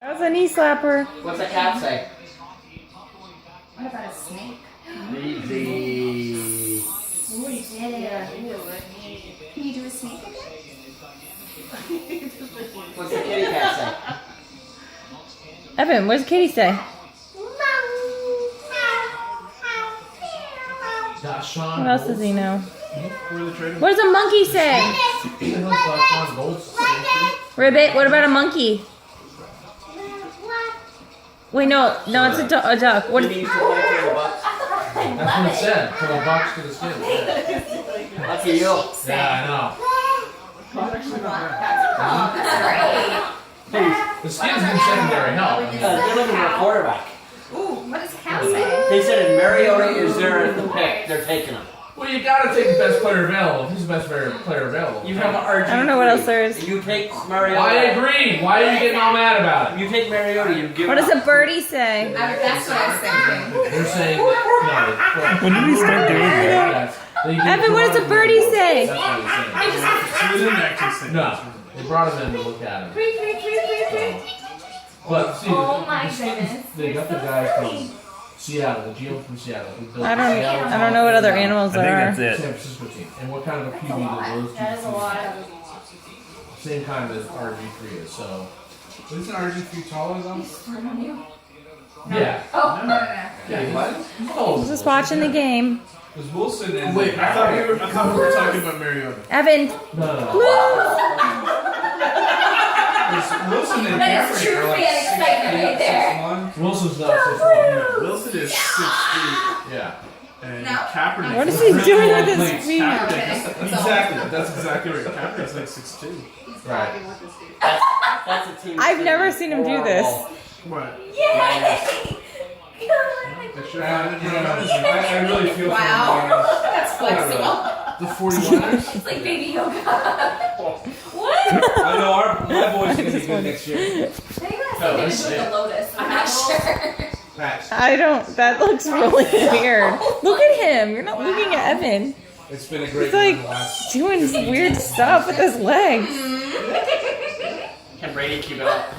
That was a knee slapper. What's a cat say? What about a snake? Easy. Ooh, he did it. Can you do a snake again? What's the kitty cat say? Evan, what does Kitty say? What else does he know? What does a monkey say? Ribbit, what about a monkey? Wait, no, it's a duck. What? He needs to play for the Bucks. That's what it said. From the box to the skin. Yeah, Lucky you. I know. The skin's been secondary help. They're looking for a quarterback. Ooh, what does Cal say? They said if Mariota is there at the pick, they're taking him. Well, you gotta take the best player available. He's the best player available. You have an RG3. I don't know what else there is. You take Mariota. I agree. Why are you getting all mad about it? You take Mariota, you give What does a birdie say? That's what I was thinking. They're saying no. When did we start doing that? Evan, what does a birdie say? That's what he's saying. She didn't actually say No, they brought him in to look at him. But see, Oh my goodness. they got the guy from Seattle, the GM from Seattle. Who built I the Seattle don't know what other animals I think there that's are. it. San Francisco team. And what kind of a QB do those two That is a lot. Same kind as RG3 is, so. Isn't RG3 taller though? Yeah. Oh, no. Yeah, what? Oh, Just watching the game. Because Wilson and Wait, I thought we were talking about Mariota. Evan, No. Wilson and That is Kaepernick true are like fan excitement right there. 6'1". Wilson's not 6'1". Wilson is 6'3", Yeah. and No. Kaepernick. what is he doing with his Kaepernick- feet? Exactly. That's exactly right. Kaepernick's like 6'2". Right. That's a team. I've never seen him do this. What? Yay! I really feel for Wow. the That's flexible. The 49ers. It's like baby yoga. What? I know my boys are gonna be good next year. I think that's Oh, something that's to do with sick. the lotus. I'm not sure. Facts. that looks really weird. Look at him. You're not looking at Evan. It's been a great He's like run the last. doing weird stuff with his legs. Can Brady keep it up?